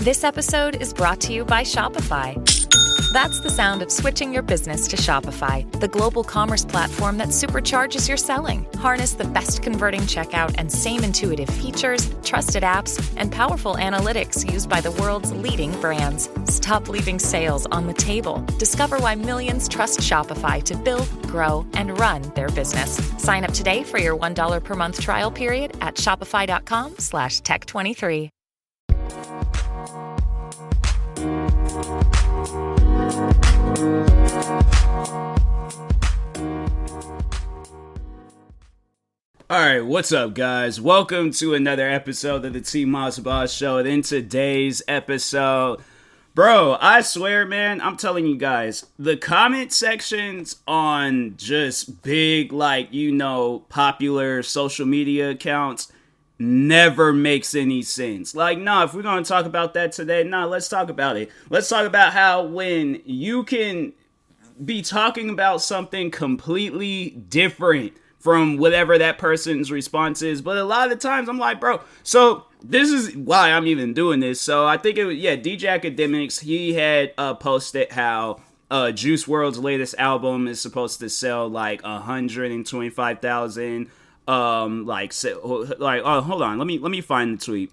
This episode is brought to you by Shopify. That's the sound of switching your business to Shopify, the global commerce platform that supercharges your selling. Harness the best converting checkout and same intuitive features, trusted apps, and powerful analytics used by the world's leading brands. Stop leaving sales on the table. Discover why millions trust Shopify to build, grow, and run their business. Sign up today for your $1 per month trial period at shopify.com/tech23. Alright, what's up guys? Welcome to another episode of the TMossBoss show. And in today's episode, bro, I swear man, I'm telling you guys, the comment sections on just big, popular social media accounts never makes any sense. If we're going to talk about that today, let's talk about it. Let's talk about how when you can be talking about something completely different from whatever that person's response is. But a lot of the times I'm like, bro, so this is why I'm even doing this. So I think it was, DJ Academics, he had posted how Juice WRLD's latest album is supposed to sell like 125,000. Hold on, let me find the tweet.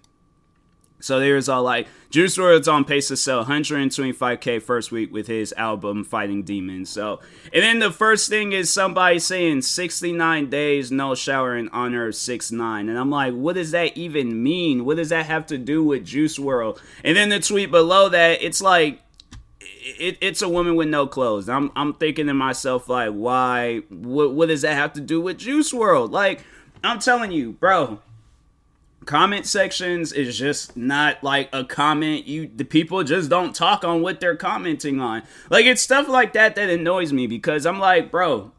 So there's Juice WRLD's on pace to sell 125K first week with his album Fighting Demons. So, and then the first thing is somebody saying 69 days no shower in honor of 6ix9ine. And I'm like, what does that even mean? What does that have to do with Juice WRLD? And then the tweet below that, it's like, it's a woman with no clothes. I'm thinking to myself, like, why? What does that have to do with Juice WRLD? Like, I'm telling you, bro. Comment sections is just not like a comment. The people just don't talk on what they're commenting on. Like, it's stuff like that annoys me because I'm like, bro,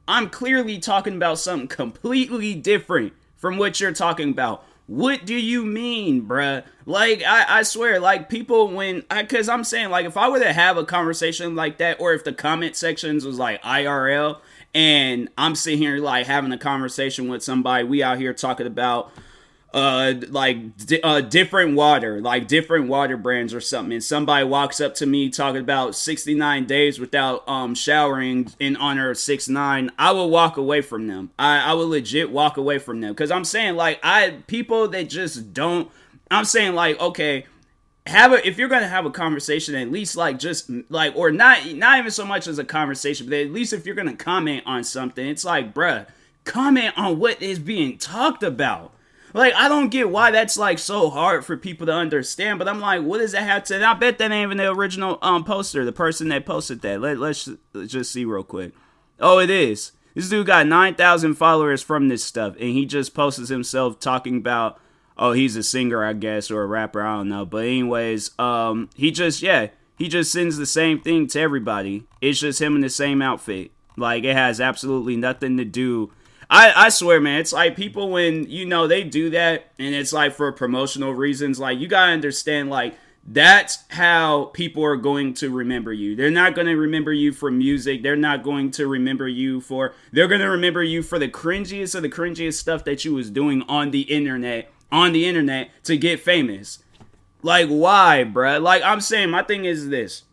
I'm clearly talking about something completely different from what you're talking about. What do you mean, bruh? Like, I swear, like, people because I'm saying, like, if I were to have a conversation like that, or if the comment sections was like IRL, and I'm sitting here, like, having a conversation with somebody, we out here talking about different water brands or something, and somebody walks up to me talking about 69 days without showering in honor of 6ix9ine, I will walk away from them. I will legit walk away from them, because I'm saying, like, people that just don't, I'm saying, like, okay, if you're gonna have a conversation, at least or not even so much as a conversation, but at least if you're gonna comment on something, it's like, bruh, comment on what is being talked about. Like, I don't get why that's, like, so hard for people to understand, but I'm like, what does that have to... And I bet that ain't even the original poster, the person that posted that. Let's just see real quick. Oh, it is. This dude got 9,000 followers from this stuff, and he just posts himself talking about, oh, he's a singer, I guess, or a rapper, I don't know. But anyways, he just sends the same thing to everybody. It's just him in the same outfit. Like, it has absolutely nothing to do... I swear, man, it's like people when, they do that, and it's like for promotional reasons, like, you gotta understand, like, that's how people are going to remember you. They're not going to remember you for music. They're not going to remember you for, they're going to remember you for the cringiest of the cringiest stuff that you was doing on the internet to get famous. Like, why, bruh? Like, I'm saying, my thing is this.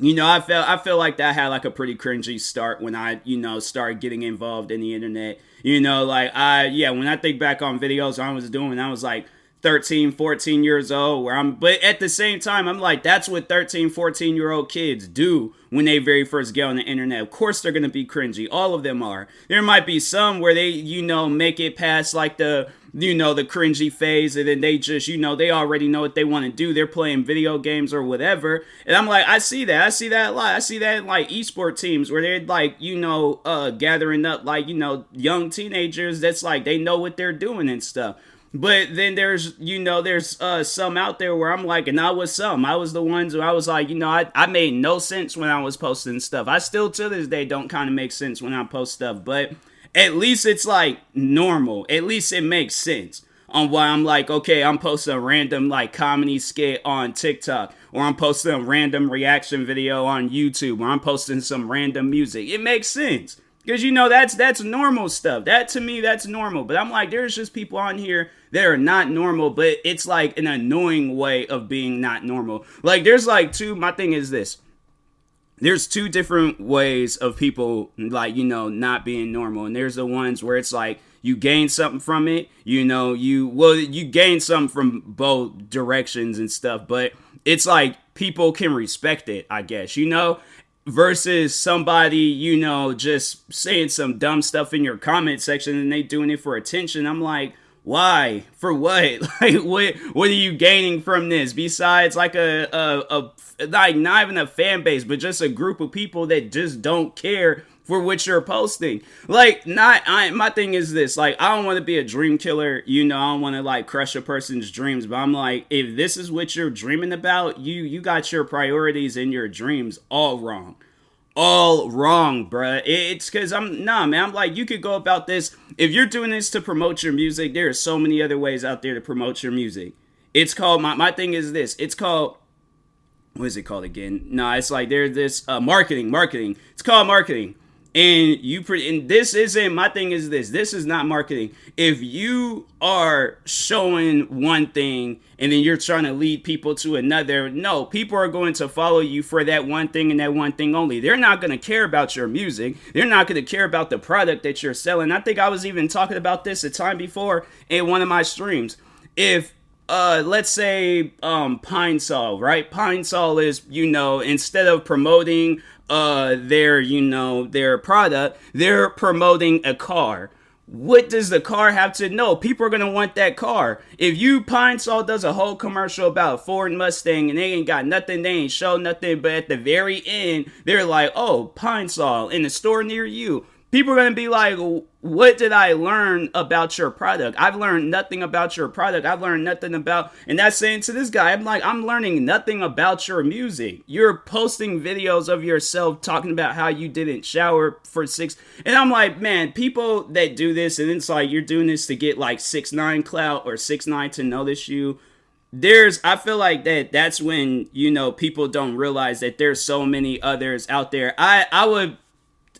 I feel like that had like a pretty cringy start when I, started getting involved in the internet. When I think back on videos I was doing when I was like 13, 14 years old, but at the same time, I'm like, that's what 13, 14-year-old kids do when they very first get on the internet. Of course, they're going to be cringy. All of them are. There might be some where they, make it past like the cringy phase, and then they just, they already know what they want to do. They're playing video games or whatever. And I'm like, I see that a lot. I see that in like esport teams where they're like, gathering up like, young teenagers that's like, they know what they're doing and stuff. But then there's some out there where I'm like, and I was the ones who I was like, I made no sense when I was posting stuff. I still to this day don't kind of make sense when I post stuff, but at least it's like normal. At least it makes sense on why I'm like, okay, I'm posting a random like comedy skit on TikTok, or I'm posting a random reaction video on YouTube, or I'm posting some random music. It makes sense. Because, you know, that's normal stuff. That, to me, that's normal. But I'm like, there's just people on here that are not normal, but it's like an annoying way of being not normal. Like, there's like my thing is this. There's two different ways of people, like, you know, not being normal. And there's the ones where it's like you gain something from it. You know, you gain something from both directions and stuff. But it's like people can respect it, I guess, you know, versus somebody, you know, just saying some dumb stuff in your comment section and they doing it for attention. I'm like, why? For what? Like, what are you gaining from this besides like a like not even a fan base, but just a group of people that just don't care for what you're posting? Like, my thing is this, like, I don't want to be a dream killer, you know, I don't want to like crush a person's dreams, but I'm like, if this is what you're dreaming about, you got your priorities and your dreams all wrong. All wrong, bruh. It's because I'm like, you could go about this. If you're doing this to promote your music, there are so many other ways out there to promote your music. It's called, my thing is this. It's called, what is it called again? No, it's like there's this marketing. It's called marketing. And this isn't, my thing is this is not marketing. If you are showing one thing and then you're trying to lead people to another, no, people are going to follow you for that one thing and that one thing only. They're not going to care about your music. They're not going to care about the product that you're selling. I think I was even talking about this a time before in one of my streams. If let's say Pine Sol, right? Pine Sol is, you know, instead of promoting their product, they're promoting a car. What does the car have to know? People are going to want that car. If Pine Sol does a whole commercial about Ford Mustang and they ain't got nothing, they ain't show nothing, but at the very end, they're like, oh, Pine Sol in a store near you. People are going to be like, what did I learn about your product? I've learned nothing about your product. I've learned nothing about, and that's saying to this guy, I'm like, I'm learning nothing about your music. You're posting videos of yourself talking about how you didn't shower for 6. And I'm like, man, people that do this, and it's like, you're doing this to get like 6ix9ine clout or 6ix9ine to notice you. I feel like that's when, you know, people don't realize that there's so many others out there. I would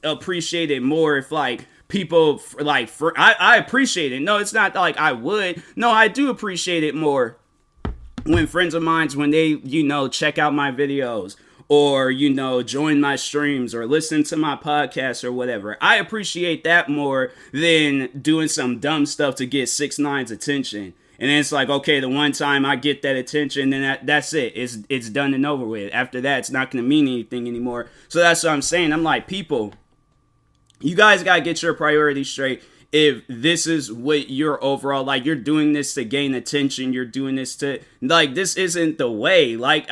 appreciate it more if like people like I appreciate it. No, it's not like I would. No, I do appreciate it more when friends of mine, when they, you know, check out my videos or, you know, join my streams or listen to my podcast or whatever. I appreciate that more than doing some dumb stuff to get 6ix9ine's attention. And then it's like, okay, the one time I get that attention, then that's it. It's done and over with. After that, it's not going to mean anything anymore. So that's what I'm saying. I'm like, people, you guys got to get your priorities straight. If this is what you're overall, like, you're doing this to gain attention, you're doing this to, like, this isn't the way. Like,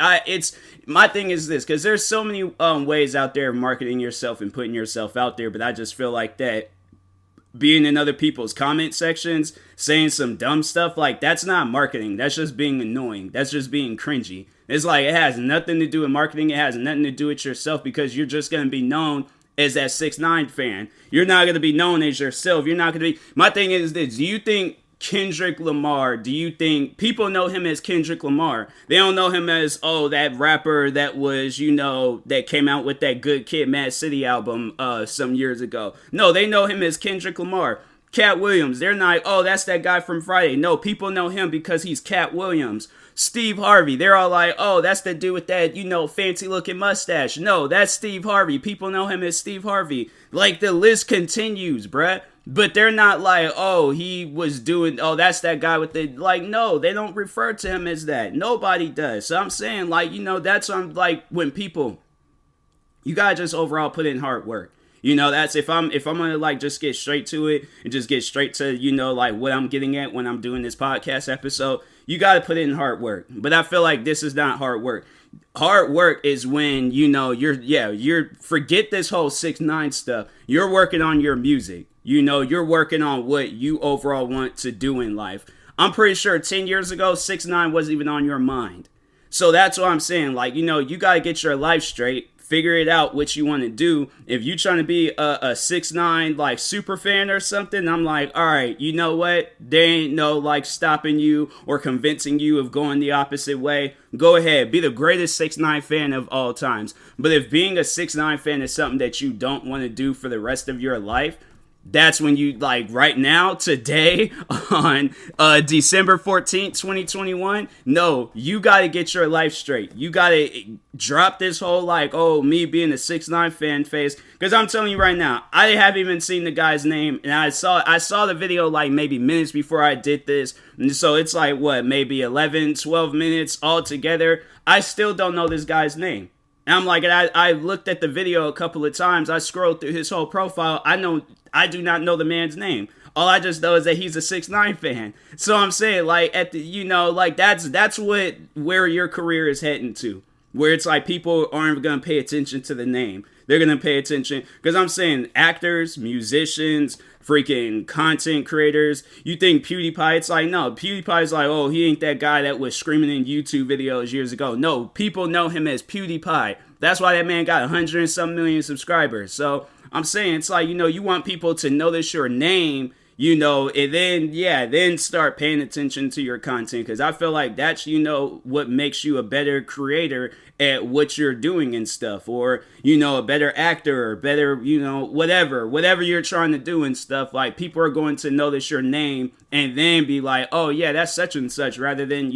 my thing is this, because there's so many ways out there of marketing yourself and putting yourself out there, but I just feel like that being in other people's comment sections, saying some dumb stuff, like, that's not marketing. That's just being annoying. That's just being cringy. It's like, it has nothing to do with marketing. It has nothing to do with yourself, because you're just going to be known as that 6ix9ine fan. You're not going to be known as yourself. You're not going to be, my thing is this, do you think Kendrick Lamar, do you think people know him as Kendrick Lamar? They don't know him as, oh, that rapper that was, you know, that came out with that Good Kid, Mad City album some years ago. No, they know him as Kendrick Lamar. Cat Williams, they're not, oh, that's that guy from Friday. No, people know him because he's Cat Williams. Steve Harvey, they're all like, oh, that's the dude with that, you know, fancy looking mustache. No, that's Steve Harvey. People know him as Steve Harvey. Like, the list continues, bruh. But they're not like, oh, he was doing, oh, that's that guy with the, like, no, they don't refer to him as that. Nobody does. So I'm saying, like, you know, that's like when people, you gotta just overall put in hard work. You know, that's if I'm gonna like just get straight to it and just get straight to, you know, like what I'm getting at when I'm doing this podcast episode, you got to put in hard work. But I feel like this is not hard work. Hard work is when, you know, you're forget this whole 6ix9ine stuff. You're working on your music. You know, you're working on what you overall want to do in life. I'm pretty sure 10 years ago, 6ix9ine wasn't even on your mind. So that's what I'm saying. Like, you know, you got to get your life straight. figure it out what you want to do. If you trying to be a 6ix9ine like super fan or something, I'm like, all right, you know what? There ain't no like stopping you or convincing you of going the opposite way. Go ahead, be the greatest 6ix9ine fan of all times. But if being a 6ix9ine fan is something that you don't want to do for the rest of your life, that's when you, like, right now, today, on December 14th, 2021, no, you got to get your life straight. You got to drop this whole, like, oh, me being a 6ix9ine fan phase. Because I'm telling you right now, I haven't even seen the guy's name. And I saw the video, like, maybe minutes before I did this. And so it's like, what, maybe 11, 12 minutes all together. I still don't know this guy's name. And I'm like, I looked at the video a couple of times. I scrolled through his whole profile. I do not know the man's name. All I just know is that he's a 6ix9ine fan. So I'm saying, like, that's where your career is heading to. Where it's like people aren't going to pay attention to the name. They're going to pay attention. Because I'm saying actors, musicians, freaking content creators. You think PewDiePie, it's like, no, PewDiePie's like, oh, he ain't that guy that was screaming in YouTube videos years ago. No, people know him as PewDiePie. That's why that man got 100 and some million subscribers. So I'm saying, it's like, you want people to notice your name, and then start paying attention to your content. Because I feel like that's, what makes you a better creator at what you're doing and stuff. Or, a better actor or better, whatever you're trying to do and stuff. Like, people are going to notice your name and then be like, oh, yeah, that's such and such, rather than,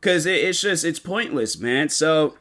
because it's pointless, man. So,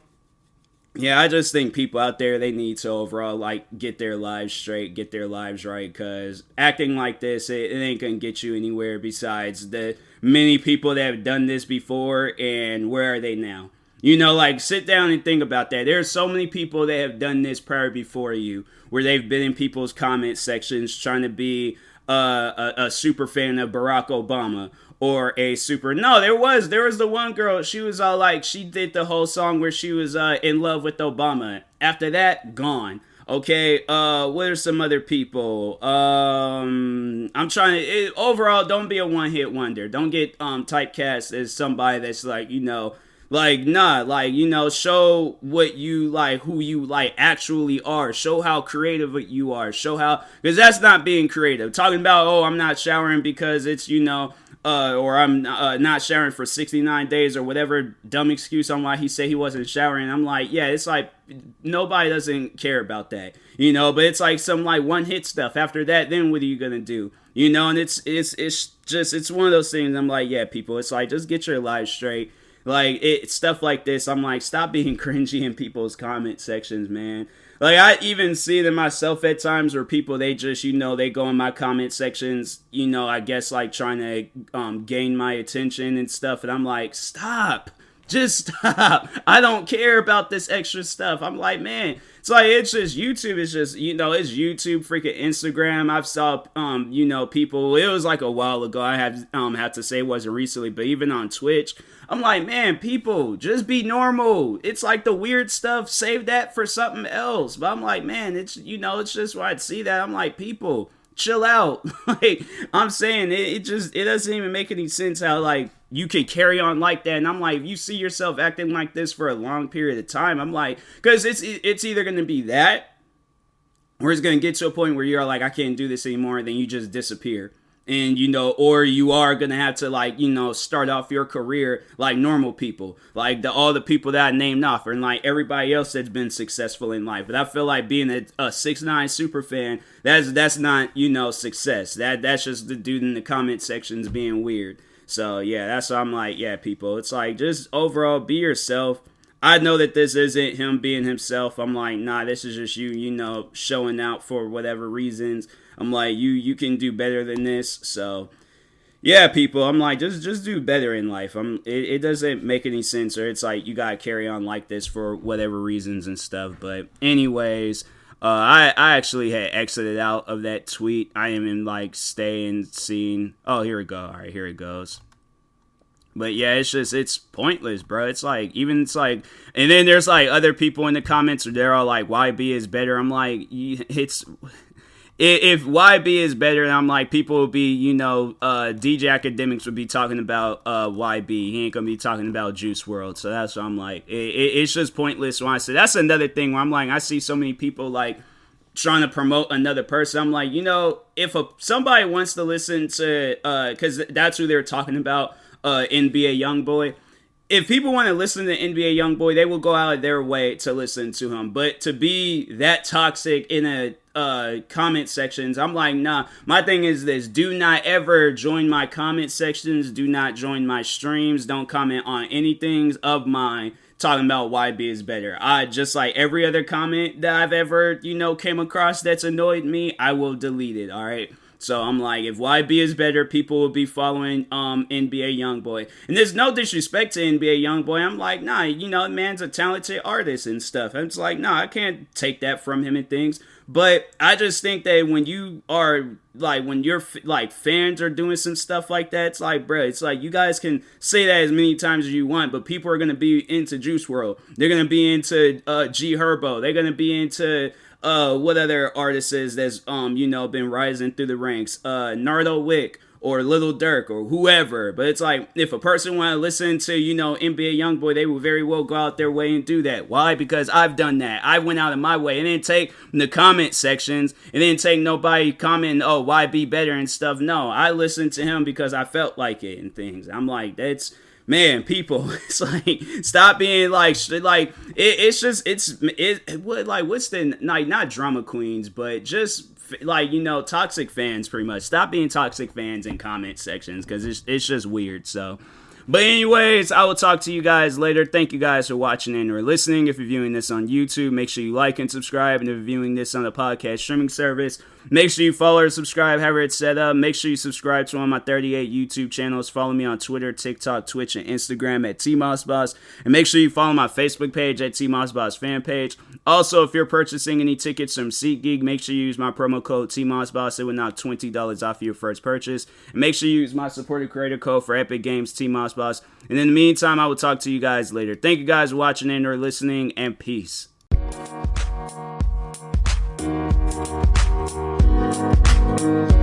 yeah, I just think people out there, they need to overall, like, get their lives straight, get their lives right, because acting like this, it ain't gonna get you anywhere besides the many people that have done this before, and where are they now? Like, sit down and think about that. There are so many people that have done this prior before you, where they've been in people's comment sections trying to be a super fan of Barack Obama, or there was the one girl, she was all like, she did the whole song where she was in love with Obama. After that, gone. Okay, what are some other people? I'm trying to, overall, don't be a one-hit wonder. Don't get typecast as somebody that's like, show what you like, who you like actually are. Show how creative you are. Show how, because that's not being creative. Talking about, oh, I'm not showering because it's, or I'm not showering for 69 days or whatever dumb excuse on why he said he wasn't showering. I'm like, yeah, it's like nobody doesn't care about that, but it's like some like one hit stuff. After that, then what are you going to do? And it's one of those things. I'm like, yeah, people, it's like, just get your lives straight. Like, stuff like this, I'm like, stop being cringy in people's comment sections, man. Like, I even see it in myself at times where people, they just, they go in my comment sections, I guess, like, trying to gain my attention and stuff. And I'm like, stop. Just stop. I don't care about this extra stuff. I'm like, man, it's like, it's just YouTube. It's just, it's YouTube, freaking Instagram. I've saw, people, it was like a while ago. I have to say it wasn't recently, but even on Twitch, I'm like, man, people, just be normal. It's like the weird stuff, save that for something else. But I'm like, man, it's, it's just where I'd see that. I'm like, people, chill out. Like, I'm saying, it doesn't even make any sense how, like, you can carry on like that. And I'm like, if you see yourself acting like this for a long period of time, I'm like, because it's either going to be that, or it's going to get to a point where you're like, I can't do this anymore, and then you just disappear. And, or you are going to have to, like, start off your career like normal people. Like, all the people that I named off, and, like, everybody else that's been successful in life. But I feel like being a 6ix9ine super fan, that's not, success. That's just the dude in the comment sections being weird. So, yeah, that's why I'm like, yeah, people. It's like, just overall, be yourself. I know that this isn't him being himself. I'm like, nah, this is just you, showing out for whatever reasons. I'm like, you can do better than this. So, yeah, people, I'm like, just do better in life. It doesn't make any sense, or it's like you gotta carry on like this for whatever reasons and stuff. But anyways, I actually had exited out of that tweet. I am in like staying scene. Oh, here we go. All right, here it goes. But yeah, it's pointless, bro. It's like, and then there's like other people in the comments where they're all like, YB is better. I'm like, if YB is better, I'm like, people will be, DJ Academics would be talking about YB. He ain't gonna be talking about Juice WRLD. So that's what I'm like. It's just pointless when I say. That's another thing where I'm like, I see so many people like trying to promote another person. I'm like, if somebody wants to listen to, because that's who they're talking about, NBA YoungBoy. If people want to listen to NBA YoungBoy, they will go out of their way to listen to him. But to be that toxic in a comment sections, I'm like, nah. My thing is this: do not ever join my comment sections. Do not join my streams. Don't comment on anything of mine talking about YB is better. I just like every other comment that I've ever came across that's annoyed me, I will delete it. All right. So I'm like, if YB is better, people will be following NBA YoungBoy. And there's no disrespect to NBA YoungBoy. I'm like, nah, man's a talented artist and stuff. And it's like, nah, I can't take that from him and things. But I just think that when you are like, when your like fans are doing some stuff like that, it's like, bro, it's like you guys can say that as many times as you want, but people are gonna be into Juice WRLD. They're gonna be into G Herbo. They're gonna be into what other artists is that's been rising through the ranks, Nardo Wick or Little Durk or whoever. But it's like, if a person want to listen to NBA YoungBoy, they will very well go out their way and do that. Why? Because I've done that. I went out of my way. It didn't take the comment sections. It didn't take nobody commenting, oh, why be better and stuff. No, I listened to him because I felt like it and things. I'm like, that's, man, people, it's like, stop being like it's just, what's the, like, not drama queens, but just like, toxic fans pretty much. Stop being toxic fans in comment sections, because it's just weird. So, but anyways, I will talk to you guys later. Thank you guys for watching and or listening. If you're viewing this on YouTube, make sure you like and subscribe. And if you're viewing this on a podcast streaming service, make sure you follow or subscribe, however it's set up. Make sure you subscribe to one of my 38 YouTube channels. Follow me on Twitter, TikTok, Twitch, and Instagram at TMossBoss. And make sure you follow my Facebook page at TMossBoss fan page. Also, if you're purchasing any tickets from SeatGeek, make sure you use my promo code TMossBoss. It will knock $20 off your first purchase. And make sure you use my supported creator code for Epic Games, TMossBoss. And in the meantime, I will talk to you guys later. Thank you guys for watching and or listening, and peace. Thank you.